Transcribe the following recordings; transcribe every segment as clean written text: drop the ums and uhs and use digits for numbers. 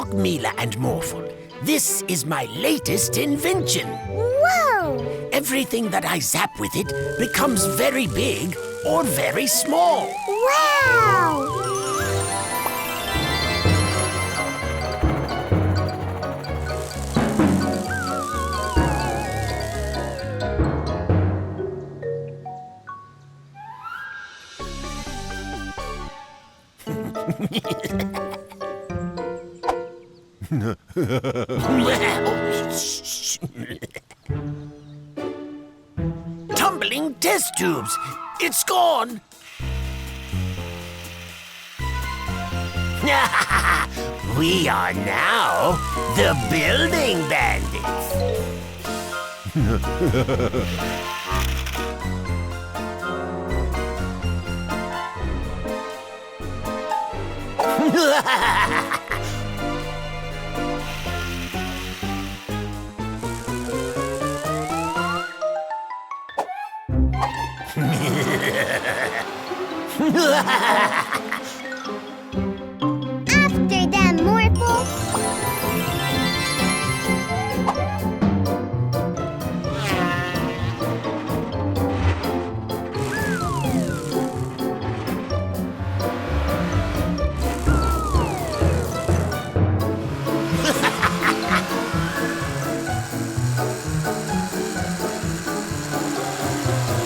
Look, Mila and Morphle. This is my latest invention. Whoa! Everything that I zap with it becomes very big or very small. Wow! Tumbling test tubes. It's gone. We are now the Building Bandits. After them, Morphle.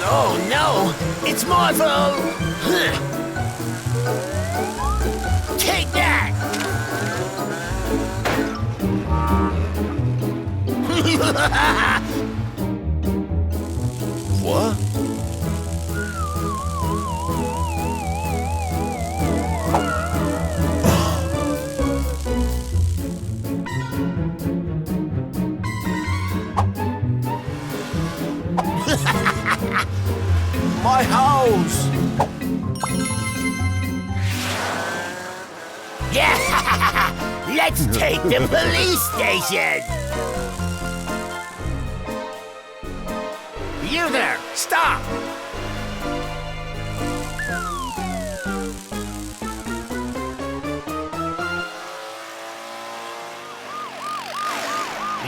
Oh no! It's Morphle! Take that! What? My house! Yeah! Let's take the police station! You there! Stop!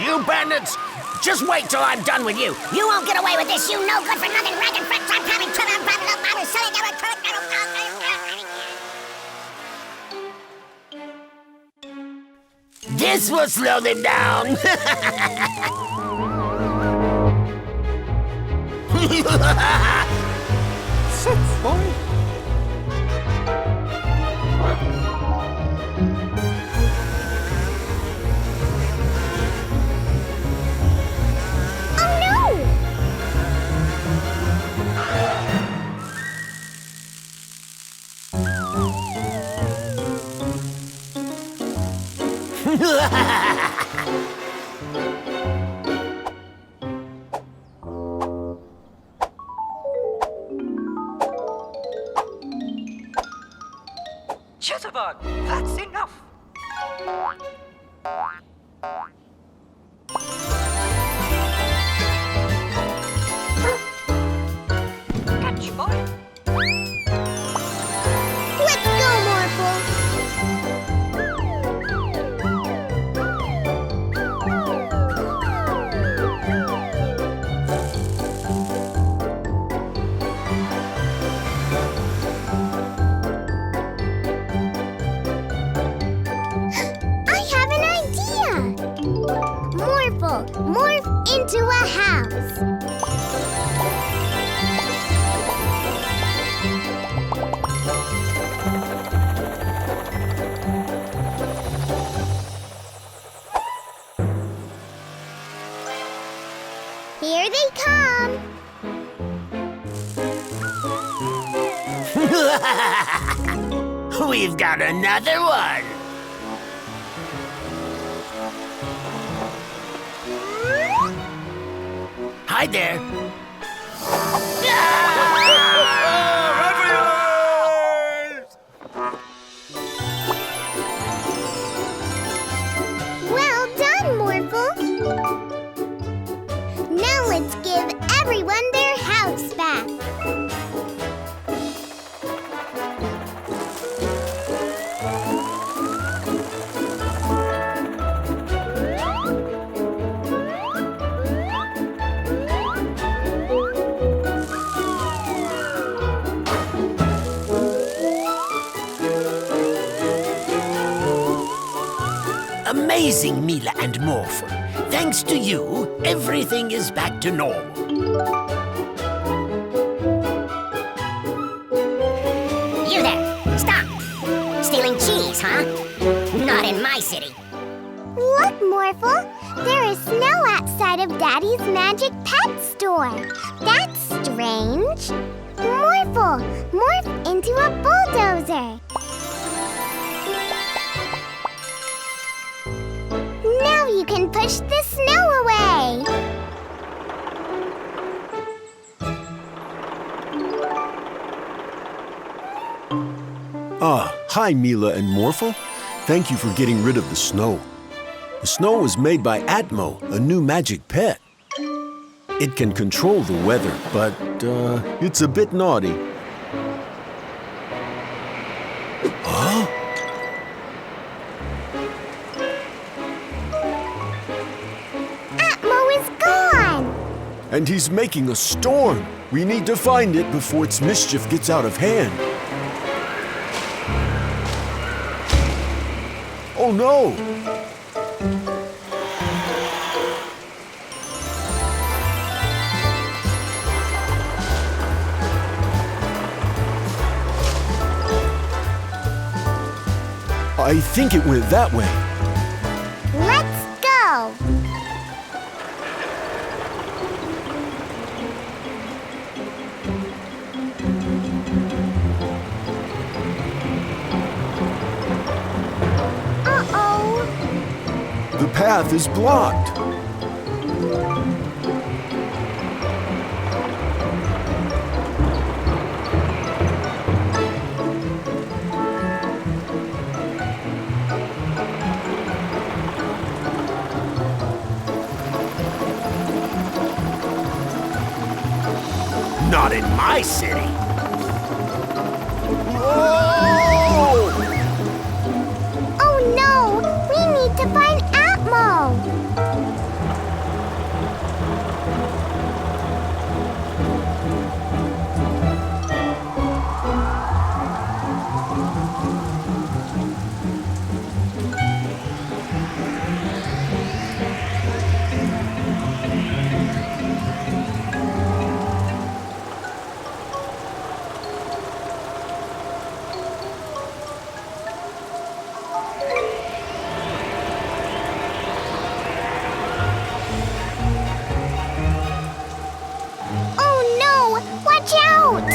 You bandits! Just wait till I'm done with you! You won't get away with this, you no good for nothing ragged frets. I'm coming to them. This will slow them down! Sit, boy. Jitterbug, that's enough. Catch, boy. Let's go, Morphle. Morph into a house. Here they come. We've got another one. Hi there. Well done, Morphle. Now let's give everyone their house back. Amazing, Mila and Morph. Thanks to you, everything is back to normal. You there, stop! Stealing cheese, huh? Not in my city. Look, Morphle! There is snow outside of Daddy's Magic Pet Store. That's strange. Morphle, morph into a bulldozer. Now you can push the snow away. Hi, Mila and Morphle. Thank you for getting rid of the snow. The snow was made by Atmo, a new magic pet. It can control the weather, but it's a bit naughty. Huh? Atmo is gone. And he's making a storm. We need to find it before its mischief gets out of hand. Oh no! I think it went that way. Let's go. Uh-oh. The path is blocked. Not in my city. Whoa! Oh no! We need to find Atmo! Oh no! Watch out!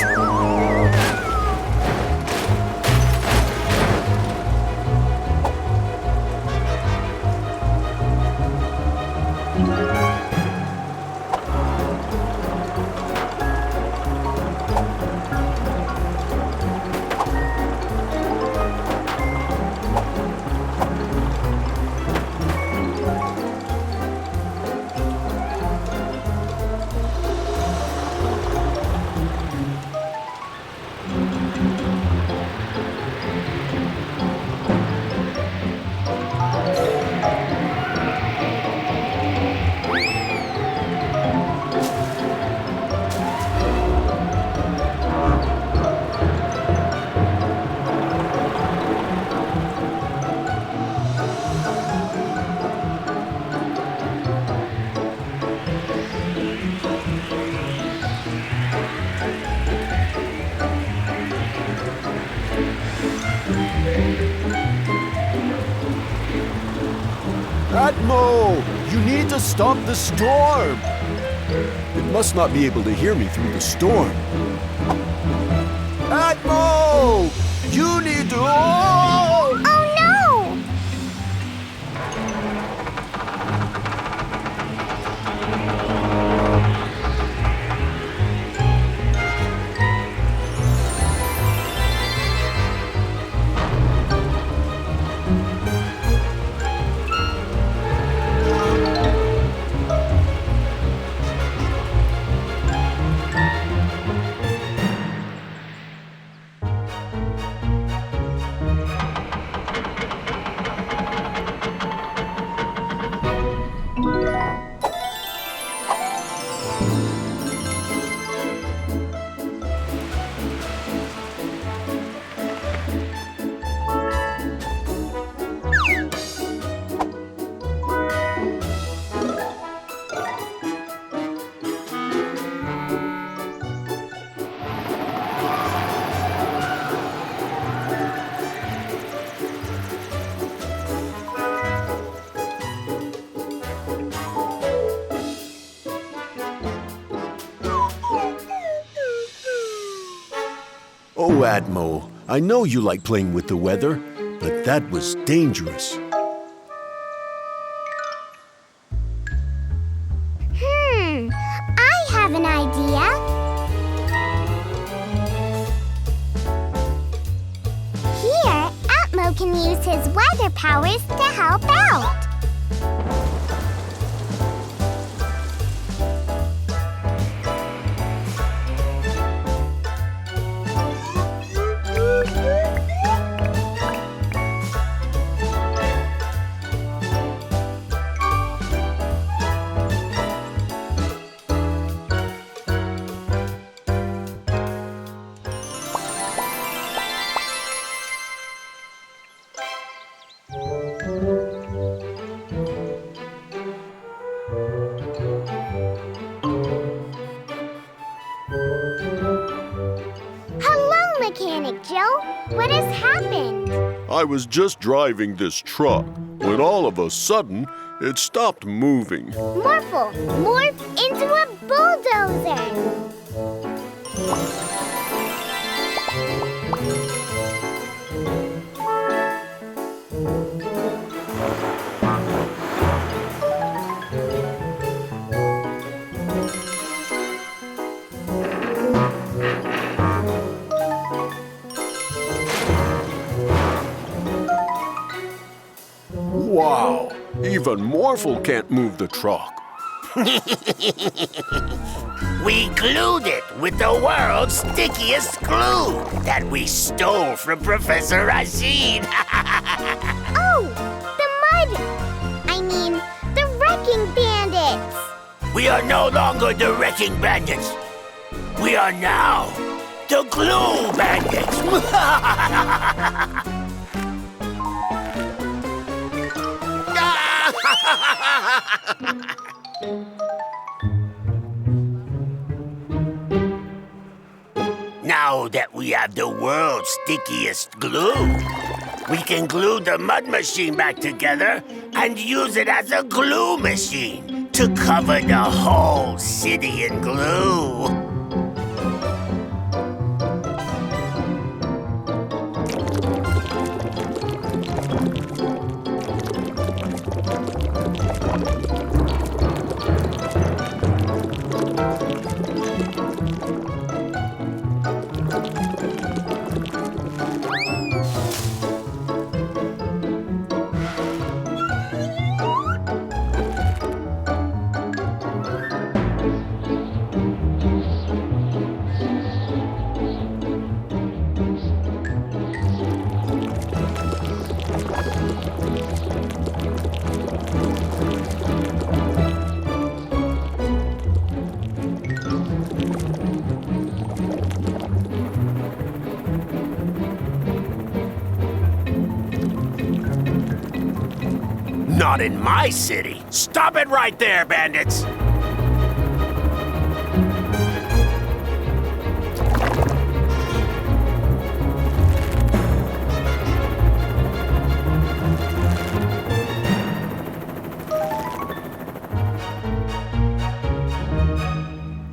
Atmo! You need to stop the storm! It must not be able to hear me through the storm. Atmo! You need to... Oh! Oh no! Oh, Atmo, I know you like playing with the weather, but that was dangerous. I have an idea. Here, Atmo can use his weather powers to help out. Hello, Mechanic Joe. What has happened? I was just driving this truck when all of a sudden it stopped moving. Morphle, morph into a bulldozer. Wow, even Morphle can't move the truck. We glued it with the world's stickiest glue that we stole from Professor Rashid. Oh, the mud! I mean, the wrecking bandits! We are no longer the wrecking bandits. We are now the glue bandits. Now that we have the world's stickiest glue, we can glue the mud machine back together and use it as a glue machine to cover the whole city in glue. Not in my city. Stop it right there, bandits.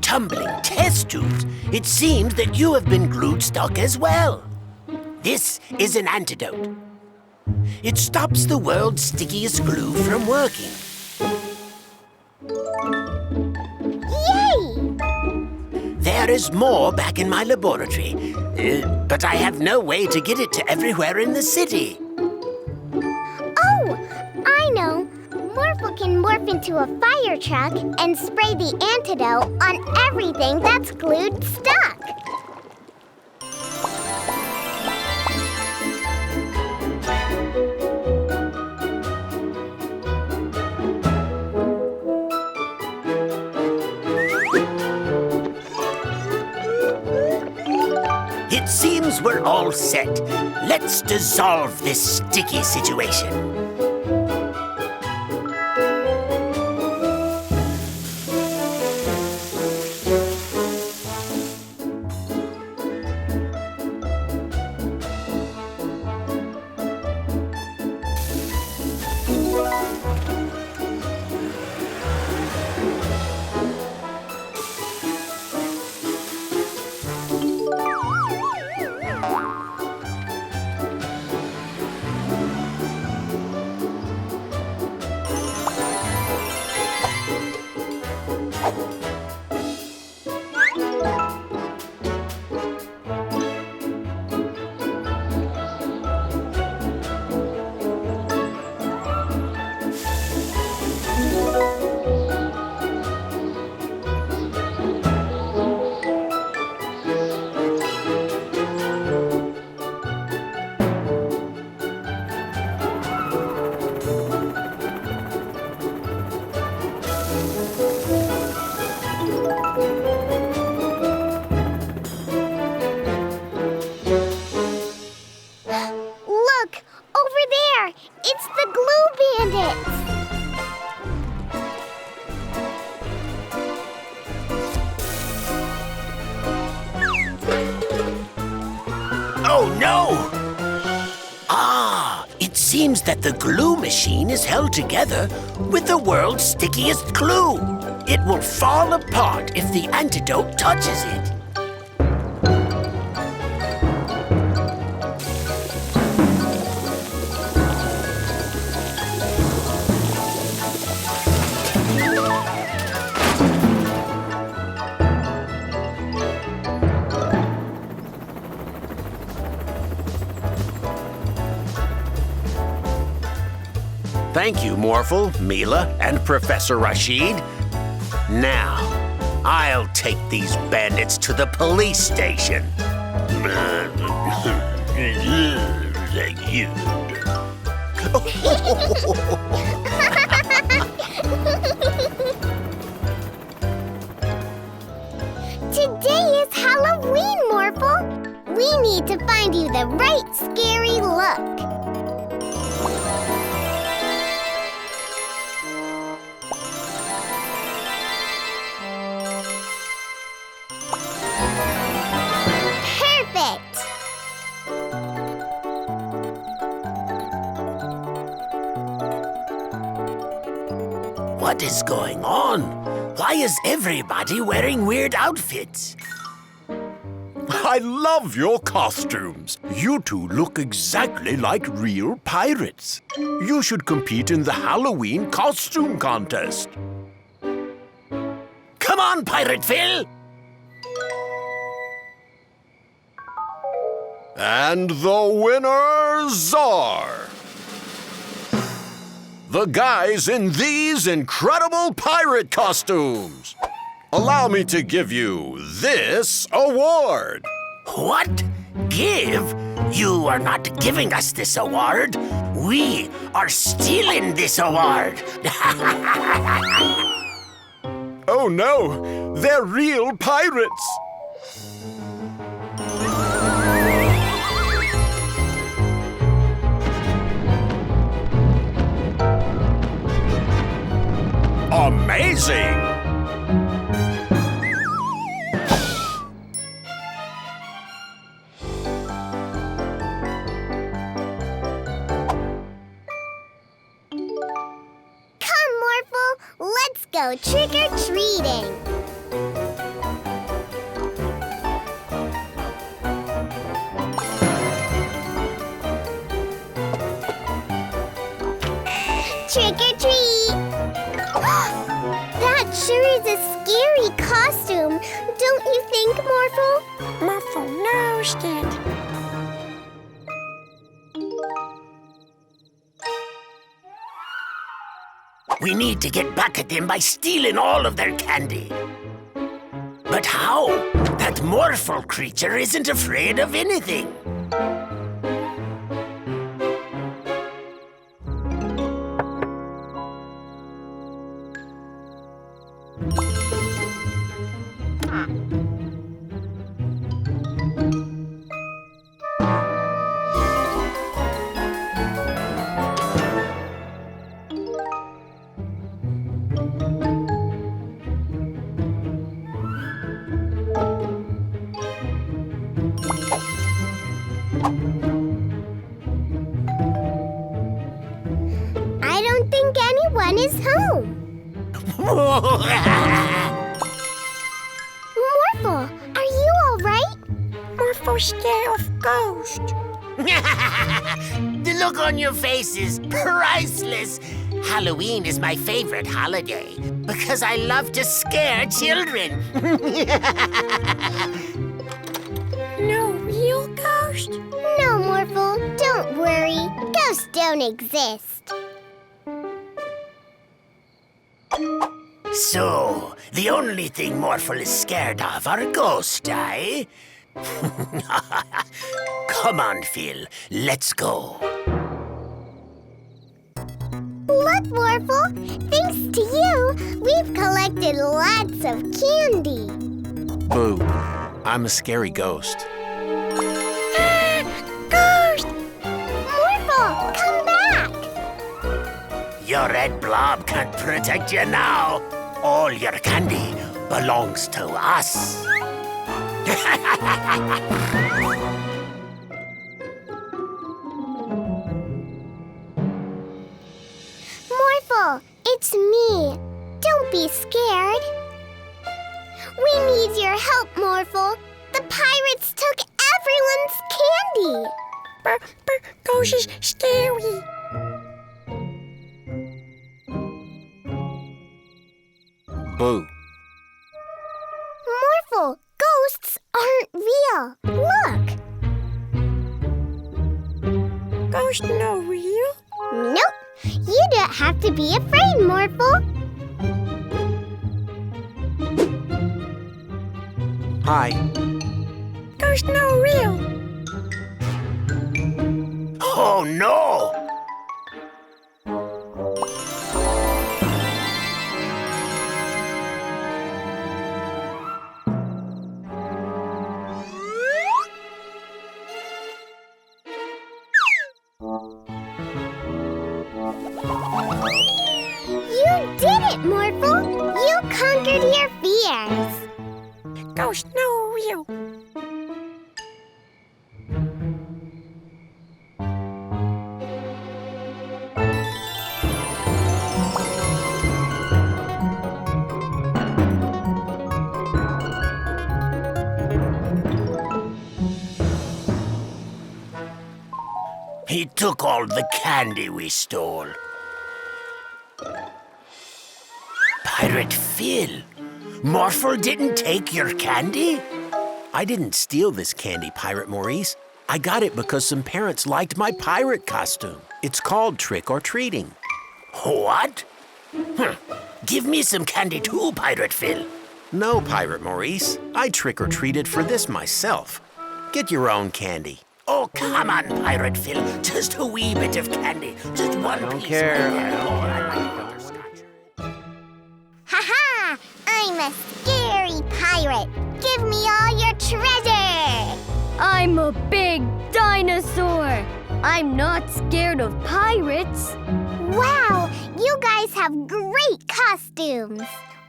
Tumbling test tubes. It seems that you have been glued stuck as well. This is an antidote. It stops the world's stickiest glue from working. Yay! There is more back in my laboratory, but I have no way to get it to everywhere in the city. Oh, I know. Morphle can morph into a fire truck and spray the antidote on everything that's glued stuck. It seems we're all set. Let's dissolve this sticky situation. more! It's the Glue Bandits! Oh, no! Ah, it seems that the glue machine is held together with the world's stickiest glue. It will fall apart if the antidote touches it. Thank you, Morphle, Mila, and Professor Rashid. Now, I'll take these bandits to the police station. Today is Halloween, Morphle. We need to find you the right scary look. Perfect! What is going on? Why is everybody wearing weird outfits? I love your costumes. You two look exactly like real pirates. You should compete in the Halloween costume contest. Come on, Pirate Phil! And the winners are the guys in these incredible pirate costumes. Allow me to give you this award. What? Give? You are not giving us this award. We are stealing this award. Oh no, they're real pirates. Amazing! Come, Morphle, let's go trick-or-treating. Trick-or-treat! That sure is a scary costume, don't you think, Morphle? Morphle knows it. We need to get back at them by stealing all of their candy. But how? That Morphle creature isn't afraid of anything. I don't think anyone is home. Morphle, are you all right? Morphle's scared of ghosts. The look on your face is priceless. Halloween is my favorite holiday because I love to scare children. No real ghost? No, Morphle, don't worry. Ghosts don't exist. So, the only thing Morphle is scared of are ghosts, eh? Come on, Phil. Let's go. Look, Morphle, thanks to you, we've collected lots of candy. Boo, I'm a scary ghost. Ghost! Morphle, come back! Your red blob can't protect you now. All your candy belongs to us. Morphle, it's me. Don't be scared. We need your help, Morphle. The pirates took everyone's candy. Ghost is scary. Boo. Morphle, ghosts aren't real. Look. Ghost no real? Nope. You don't have to be afraid, Morphle. Hi. Ghost no real. Oh, no! You did it, Morphle. You conquered your fears. Ghost no real. He took all the candy we stole. Pirate Phil, Morphle didn't take your candy? I didn't steal this candy, Pirate Maurice. I got it because some parents liked my pirate costume. It's called trick-or-treating. What? Give me some candy too, Pirate Phil. No, Pirate Maurice. I trick-or-treated for this myself. Get your own candy. Oh, come on, Pirate Phil. Just a wee bit of candy. Just one don't piece. care. Oh, I like butterscotch. Ha-ha! I'm a scary pirate. Give me all your treasure. I'm a big dinosaur. I'm not scared of pirates. Wow, you guys have great costumes.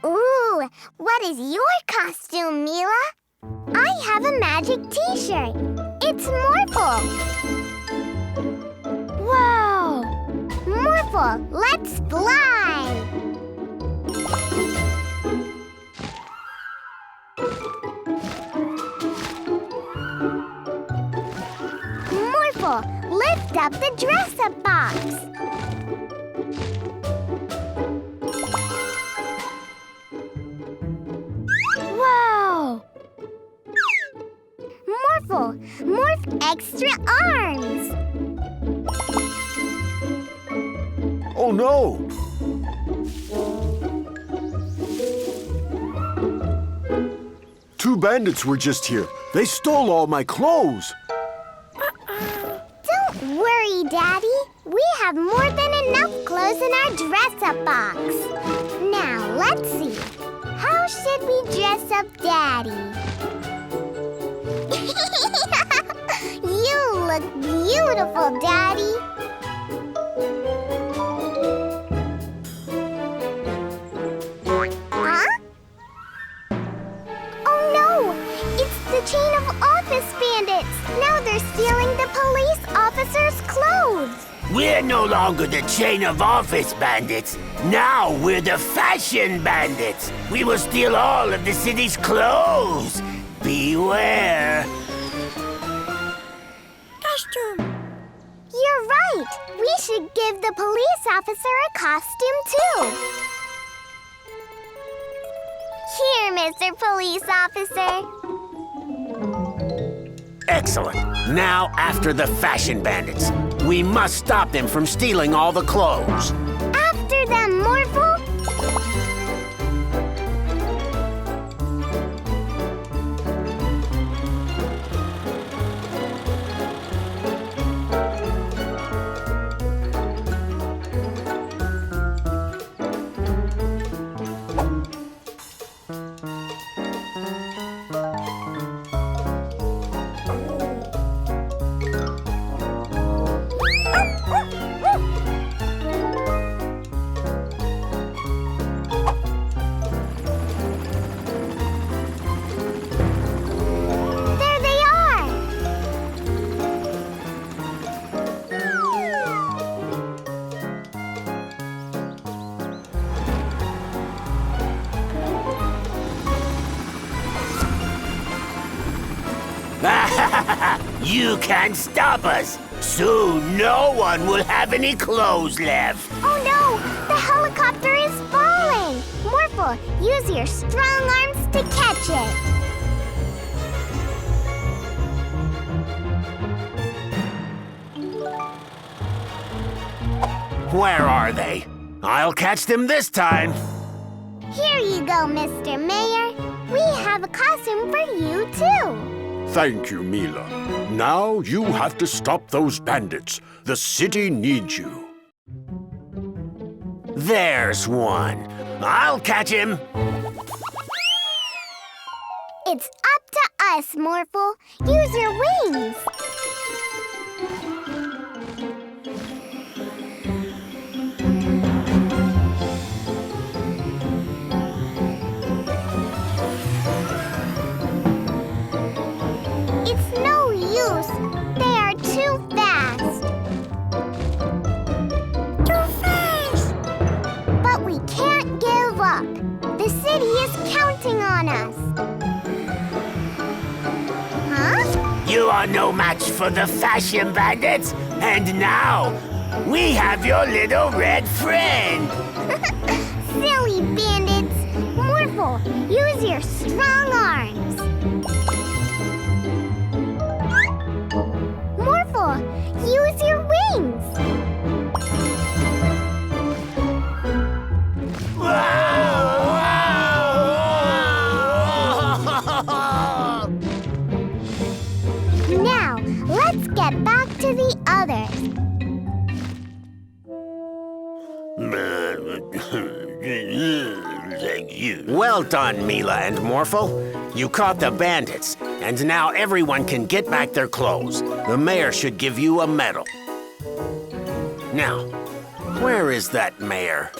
Ooh, what is your costume, Mila? I have a magic t-shirt. It's Morphle. Wow! Morphle, let's fly. Morphle, lift up the dress-up box. Wow! Morphle, morph extra arms. Oh, no! Two bandits were just here. They stole all my clothes. Don't worry, Daddy. We have more than enough clothes in our dress-up box. Now, let's see. How should we dress up Daddy? You look beautiful, Daddy. Huh? Oh no! It's the chain of office bandits! Now they're stealing the police officers' clothes! We're no longer the chain of office bandits. Now we're the Fashion Bandits. We will steal all of the city's clothes. Beware. Costume. You're right! We should give the police officer a costume too! Here, Mr. Police Officer. Excellent. Now after the Fashion Bandits. We must stop them from stealing all the clothes. After them, Morphle! You can't stop us. Soon, no one will have any clothes left. Oh no! The helicopter is falling! Morphle, use your strong arms to catch it. Where are they? I'll catch them this time. Here you go, Mr. Mayor. We have a costume for you, too. Thank you, Mila. Now you have to stop those bandits. The city needs you. There's one. I'll catch him. It's up to us, Morphle. Use your wings. It's no use. They are too fast. Too fast! But we can't give up. The city is counting on us. Huh? You are no match for the Fashion Bandits. And now, we have your little red friend. Silly bandits! Morphle, use your strong arms. Morphle, use your wings. Now, let's get back to the others. Thank you. Well done, Mila and Morphle. You caught the bandits, and now everyone can get back their clothes. The mayor should give you a medal. Now, where is that mayor?